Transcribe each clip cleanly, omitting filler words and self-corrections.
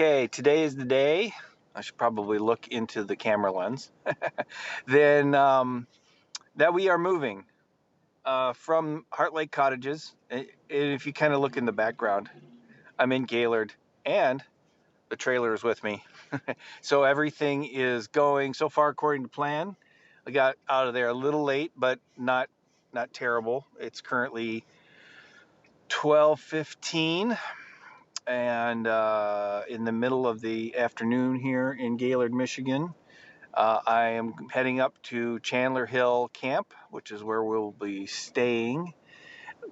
Okay, today is the day. I should probably look into the camera lens. Then that we are moving from Heart Lake Cottages. If you kind of look in the background, I'm in Gaylord, and the trailer is with me. So everything is going so far according to plan. I got out of there a little late, but not terrible. It's currently 12:15. And in the middle of the afternoon here in Gaylord, Michigan. I am heading up to Chandler Hill Camp, which is where we'll be staying.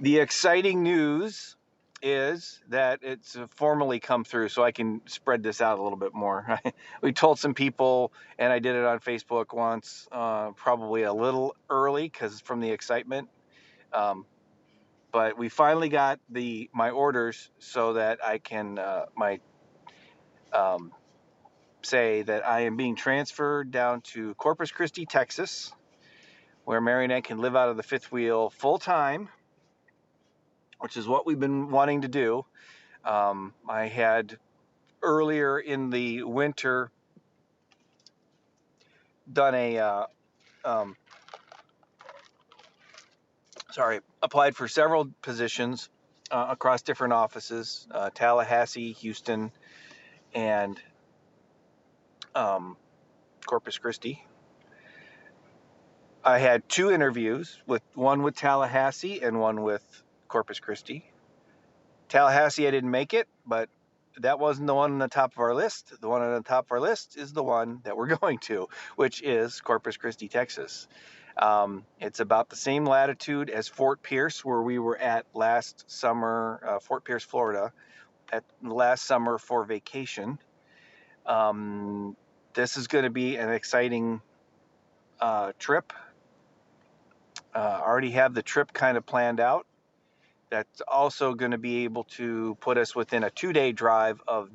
The exciting news is that it's formally come through, so I can spread this out a little bit more. We told some people, and I did it on Facebook once, probably a little early because from the excitement. Um, but we finally got my orders so that I can um, say that I am being transferred down to Corpus Christi, Texas, where Mary and I can live out of the fifth wheel full time, which is what we've been wanting to do. I had earlier in the winter done um, applied for several positions across different offices, Tallahassee, Houston, and Corpus Christi. I had two interviews, with one with Tallahassee and one with Corpus Christi. Tallahassee, I didn't make it, but that wasn't the one on the top of our list. The one on the top of our list is the one that we're going to, which is Corpus Christi, Texas. It's about the same latitude as Fort Pierce, where we were at last summer, Fort Pierce, Florida, at last summer for vacation. This is going to be an exciting trip. Already have the trip kind of planned out. That's also going to be able to put us within a 2-day drive of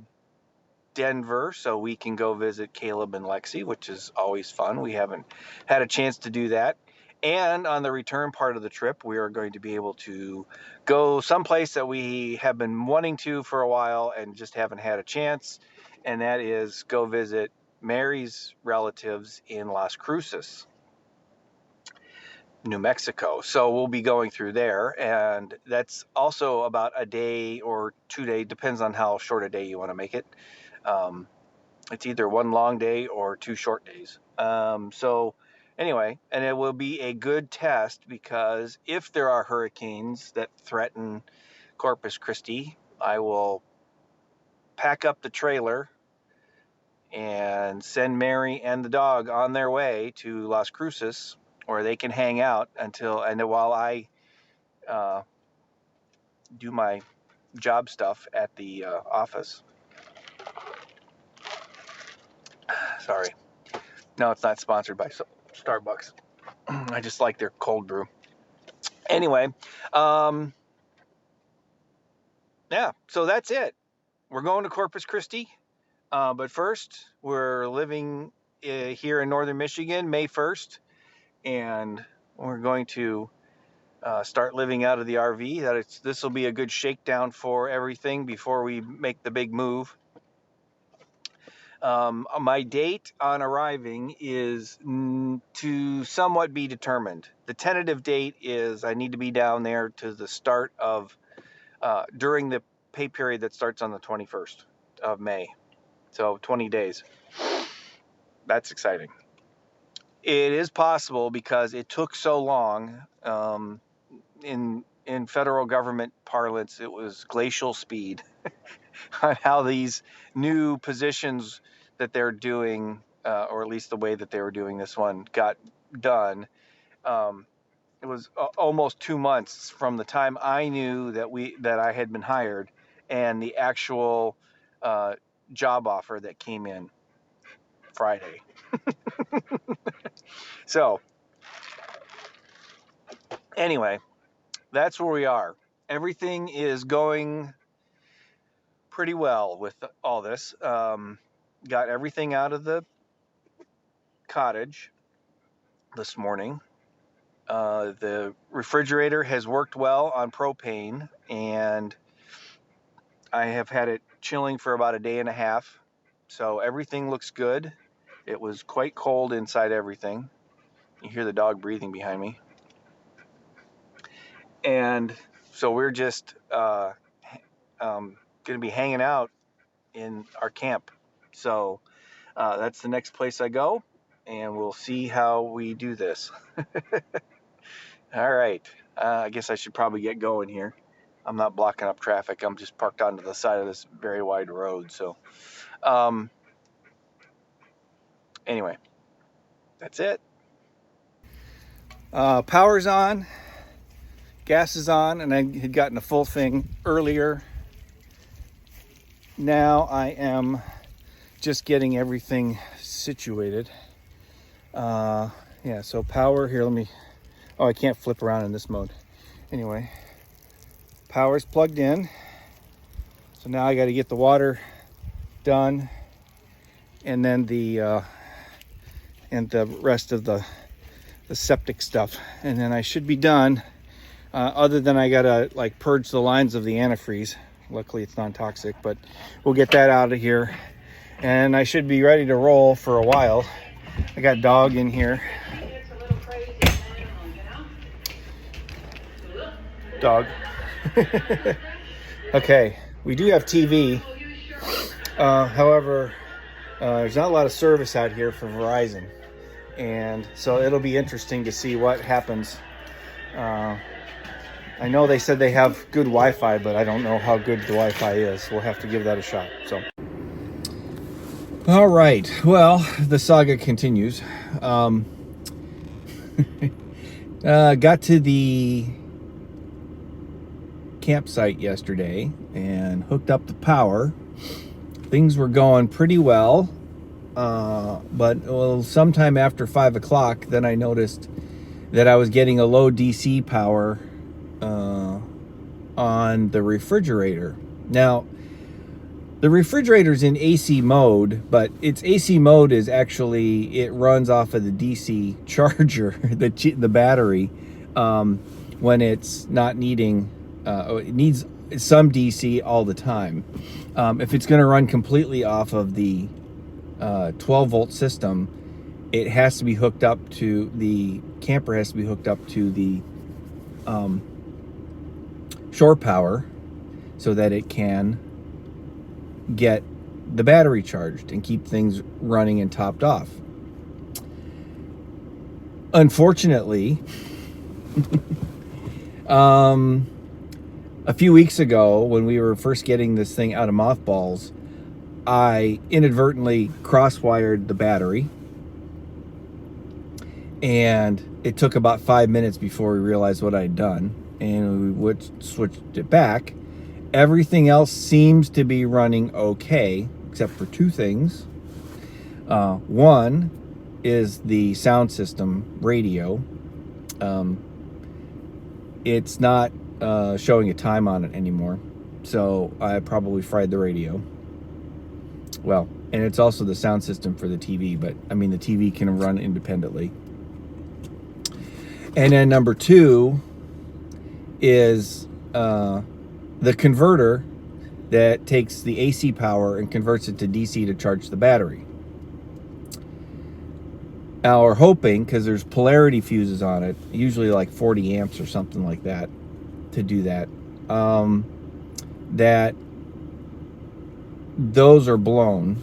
Denver, so we can go visit Caleb and Lexi, which is always fun. We haven't had a chance to do that. And on the return part of the trip, we are going to be able to go someplace that we have been wanting to for a while and just haven't had a chance, and that is go visit Mary's relatives in Las Cruces, New Mexico. So we'll be going through there, and that's also about a day or 2 day, depends on how short a day you want to make it. It's either one long day or 2 short days. So anyway, and it will be a good test, because if there are hurricanes that threaten Corpus Christi, I will pack up the trailer and send Mary and the dog on their way to Las Cruces, where they can hang out while I do my job stuff at the office. Sorry. No, it's not sponsored by Starbucks. I just like their cold brew. Anyway, yeah, so that's it. We're going to Corpus Christi, but first we're living here in northern Michigan, May 1st, and we're going to start living out of the RV. This will be a good shakedown for everything before we make the big move. My date on arriving is to somewhat be determined. The tentative date is I need to be down there to the start of during the pay period that starts on the 21st of May. So 20 days. That's exciting. It is possible because it took so long. In federal government parlance, it was glacial speed on how these new positions that they're doing, or at least the way that they were doing this one, got done. It was almost 2 months from the time I knew that I had been hired and the actual job offer that came in Friday. So anyway, that's where we are. Everything is going pretty well with all this. Got everything out of the cottage this morning. The refrigerator has worked well on propane, and I have had it chilling for about a day and a half. So everything looks good. It was quite cold inside everything. You hear the dog breathing behind me. And so we're just going to be hanging out in our camp. So that's the next place I go, and we'll see how we do this. All right. I guess I should probably get going here. I'm not blocking up traffic. I'm just parked onto the side of this very wide road. So anyway, that's it. Power's on, gas is on, and I had gotten a full thing earlier. Now I am just getting everything situated. Yeah, so power here, let me, oh, I can't flip around in this mode. Anyway, power's plugged in. So now I got to get the water done, and then the rest of the septic stuff, and then I should be done. Other than I gotta like purge the lines of the antifreeze. Luckily it's non-toxic, but we'll get that out of here, and I should be ready to roll for a while. I got dog in here. Dog. Okay, we do have TV. However, there's not a lot of service out here for Verizon, and so it'll be interesting to see what happens. I know they said they have good Wi-Fi, but I don't know how good the Wi-Fi is. We'll have to give that a shot. So, all right. Well, the saga continues. Got to the campsite yesterday and hooked up the power. Things were going pretty well, but sometime after 5 o'clock, then I noticed that I was getting a low DC power on the refrigerator. Now, the refrigerator's in AC mode, but its AC mode is actually, it runs off of the DC charger, the battery, when it's not needing, it needs some DC all the time. If it's going to run completely off of the 12 volt system, it has to be hooked up to, the camper has to be hooked up to the shore power so that it can get the battery charged and keep things running and topped off. Unfortunately, a few weeks ago when we were first getting this thing out of mothballs, I inadvertently cross-wired the battery, and it took about 5 minutes before we realized what I'd done, and we switched it back. Everything else seems to be running okay, except for two things. One is the sound system radio. It's not showing a time on it anymore, so I probably fried the radio. Well, and it's also the sound system for the TV, but I mean the TV can run independently. And then number two is the converter that takes the AC power and converts it to DC to charge the battery. Now we're hoping, because there's polarity fuses on it, usually like 40 amps or something like that, to do that, that those are blown,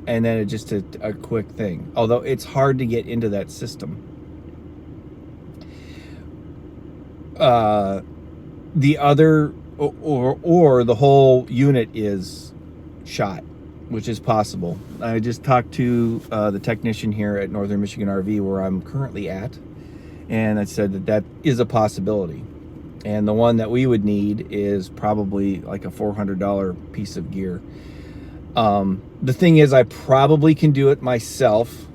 and then it's just a quick thing. Although it's hard to get into that system. The other, or the whole unit is shot, which is possible. I just talked to the technician here at Northern Michigan RV, where I'm currently at, and I said that that is a possibility. And the one that we would need is probably like a $400 piece of gear. The thing is, I probably can do it myself,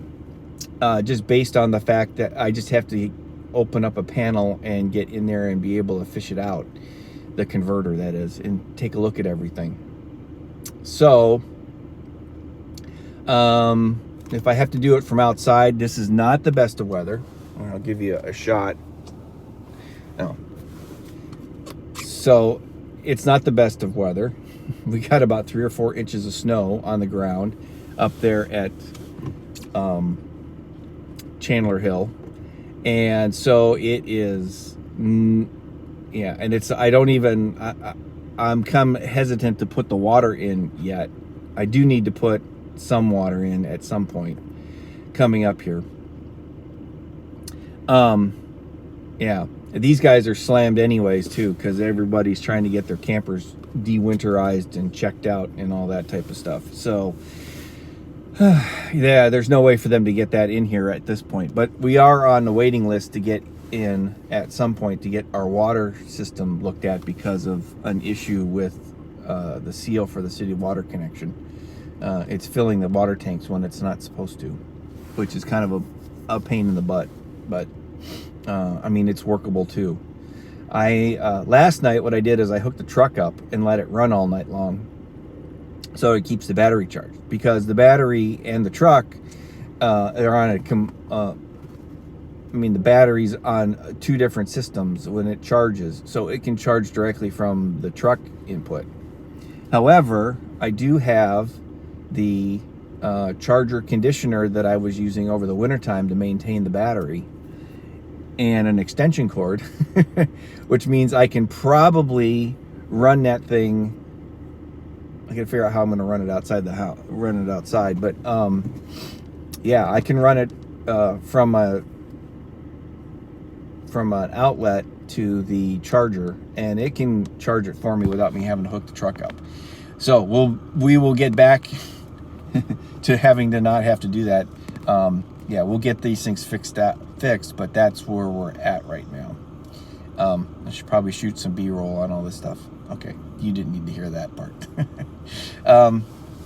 just based on the fact that I just have to open up a panel and get in there and be able to fish it out, the converter that is, and take a look at everything. So if I have to do it from outside, this is not the best of weather. I'll give you a shot. No. So it's not the best of weather. we got about 3 or 4 inches of snow on the ground up there at Chandler Hill, and so it is. Yeah, and it's. I don't even. I'm come hesitant to put the water in yet. I do need to put some water in at some point coming up here. Yeah, these guys are slammed anyways too, because everybody's trying to get their campers de-winterized and checked out and all that type of stuff. So yeah, there's no way for them to get that in here at this point, but we are on the waiting list to get in at some point to get our water system looked at because of an issue with the seal for the city water connection. It's filling the water tanks when it's not supposed to, which is kind of a pain in the butt, but I mean, it's workable too. Last night what I did is I hooked the truck up and let it run all night long, so it keeps the battery charged, because the battery and the truck are on the battery's on 2 different systems when it charges, so it can charge directly from the truck input. However, I do have the charger conditioner that I was using over the wintertime to maintain the battery, and an extension cord, which means I can probably run that thing. I gotta figure out how I'm gonna run it outside the house, but yeah, I can run it from an outlet to the charger, and it can charge it for me without me having to hook the truck up. So we will get back to having to not have to do that. Yeah, we'll get these things fixed, but that's where we're at right now. I should probably shoot some B-roll on all this stuff. Okay, you didn't need to hear that part.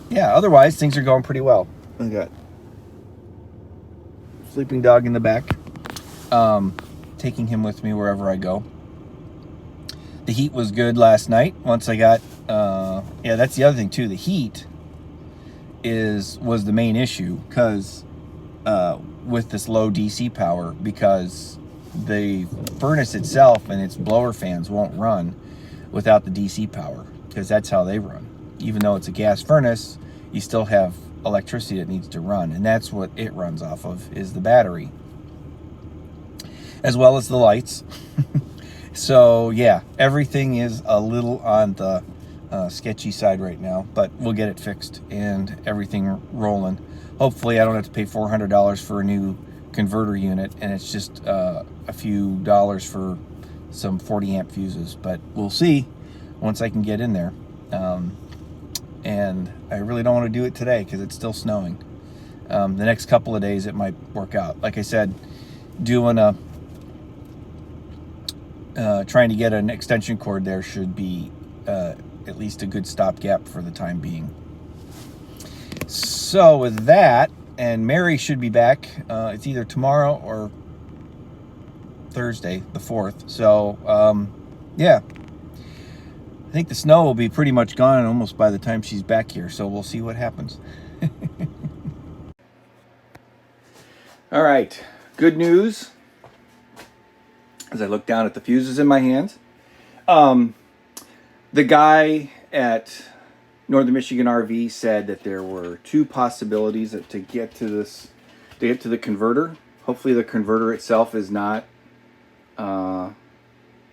Yeah, otherwise things are going pretty well. I got sleeping dog in the back, taking him with me wherever I go. The heat was good last night. Once I got, yeah, that's the other thing too. The heat was the main issue, because with this low DC power, because the furnace itself and its blower fans won't run without the DC power, because that's how they run. Even though it's a gas furnace, you still have electricity that needs to run, and that's what it runs off of, is the battery, as well as the lights. So yeah, everything is a little on the sketchy side right now, but we'll get it fixed and everything rolling. Hopefully I don't have to pay $400 for a new converter unit, and it's just a few dollars for some 40 amp fuses, but we'll see once I can get in there. And I really don't want to do it today because it's still snowing. The next couple of days it might work out. Like I said, doing trying to get an extension cord there should be at least a good stopgap for the time being. So with that, and Mary should be back. It's either tomorrow or Thursday, the 4th. So yeah, I think the snow will be pretty much gone almost by the time she's back here. So we'll see what happens. All right, good news. As I look down at the fuses in my hands, the guy at Northern Michigan RV said that there were 2 possibilities to get to the converter. Hopefully the converter itself is not having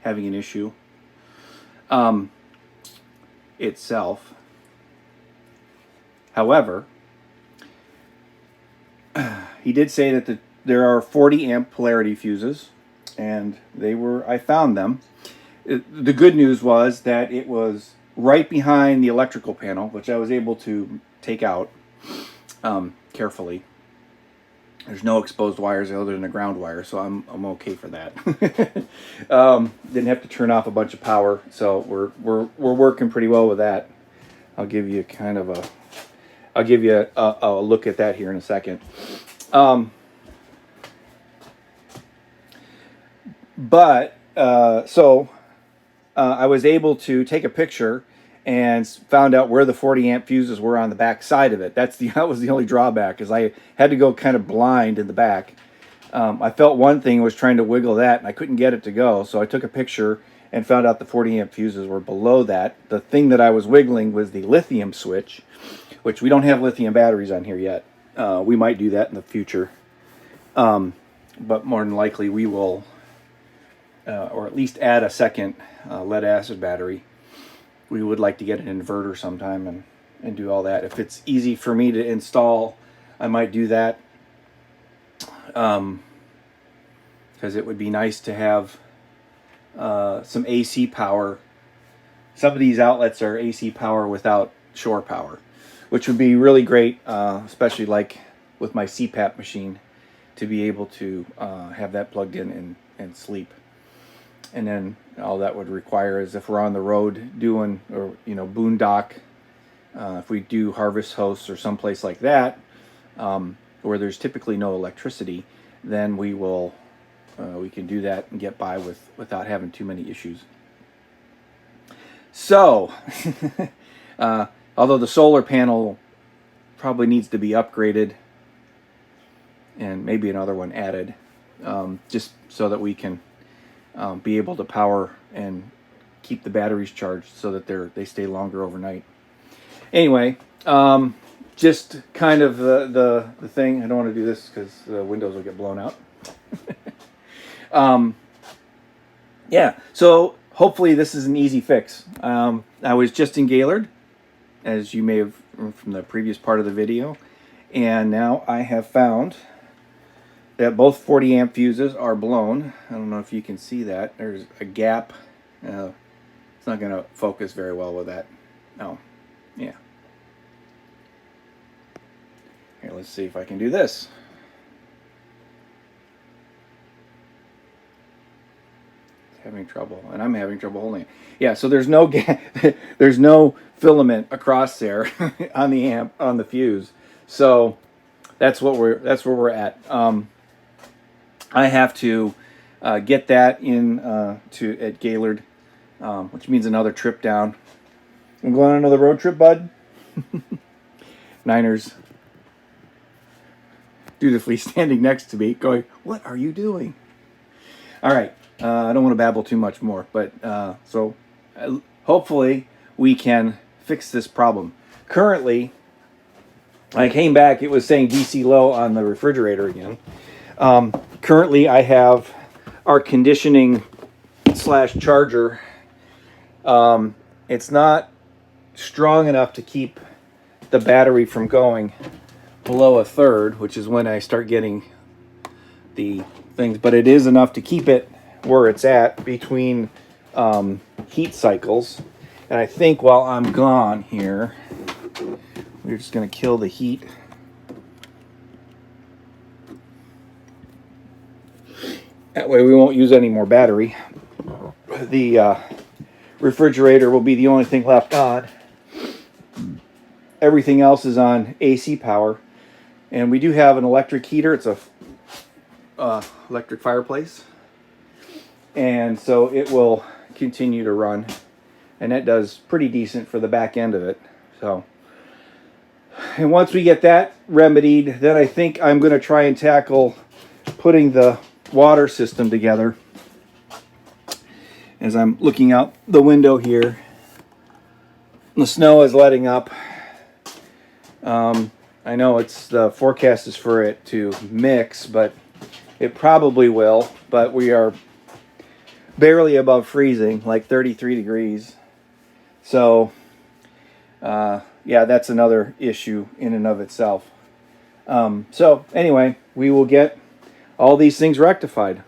an issue itself. However, he did say that there are 40 amp polarity fuses, and I found them. The good news was that it was right behind the electrical panel, which I was able to take out carefully. There's no exposed wires other than the ground wire, so I'm okay for that. Didn't have to turn off a bunch of power, so we're working pretty well with that. I'll give you a look at that here in a second. I was able to take a picture and found out where the 40 amp fuses were on the back side of it. That was the only drawback, is I had to go kind of blind in the back. I felt one thing was trying to wiggle that, and I couldn't get it to go, so I took a picture and found out the 40 amp fuses were below that. The thing that I was wiggling was the lithium switch, which we don't have lithium batteries on here yet. We might do that in the future. But more than likely we will, or at least add a second lead acid battery. We would like to get an inverter sometime and do all that. If it's easy for me to install, I might do that. Because it would be nice to have some AC power. Some of these outlets are AC power without shore power, which would be really great, especially like with my CPAP machine, to be able to have that plugged in and sleep. And then all that would require is if we're on the road doing, or boondock, if we do harvest hosts or someplace like that, where there's typically no electricity, then we can do that and get by without having too many issues. So, although the solar panel probably needs to be upgraded and maybe another one added, just so that we can be able to power and keep the batteries charged so that they stay longer overnight. Anyway, just kind of the thing. I don't want to do this because the windows will get blown out. Yeah, so hopefully this is an easy fix. I was just in Gaylord, as you may have from the previous part of the video, and now I have found that both 40 amp fuses are blown. I don't know if you can see that. There's a gap. It's not going to focus very well with that. Oh, yeah. Here, let's see if I can do this. Having trouble, and I'm having trouble holding it. Yeah, so there's no there's no filament across there on the fuse. So that's where we're at. I have to get that in at Gaylord, which means another trip down. I'm going on another road trip, bud. Niners dutifully standing next to me, going, "What are you doing?" All right. I don't want to babble too much more, but so hopefully we can fix this problem. Currently, I came back, it was saying DC low on the refrigerator again. Currently, I have our conditioning / charger. It's not strong enough to keep the battery from going below a third, which is when I start getting the things, but it is enough to keep it where it's at between heat cycles. And I think while I'm gone here, we're just going to kill the heat. That way we won't use any more battery. The refrigerator will be the only thing left on. Everything else is on AC power. And we do have an electric heater. It's a electric fireplace. And so it will continue to run. And that does pretty decent for the back end of it. So, and once we get that remedied, then I think I'm going to try and tackle putting the water system together. As I'm looking out the window here, the snow is letting up. I know the forecast is for it to mix, but it probably will. But we are barely above freezing, like 33 degrees. So, yeah, that's another issue in and of itself. So anyway, we will get all these things rectified.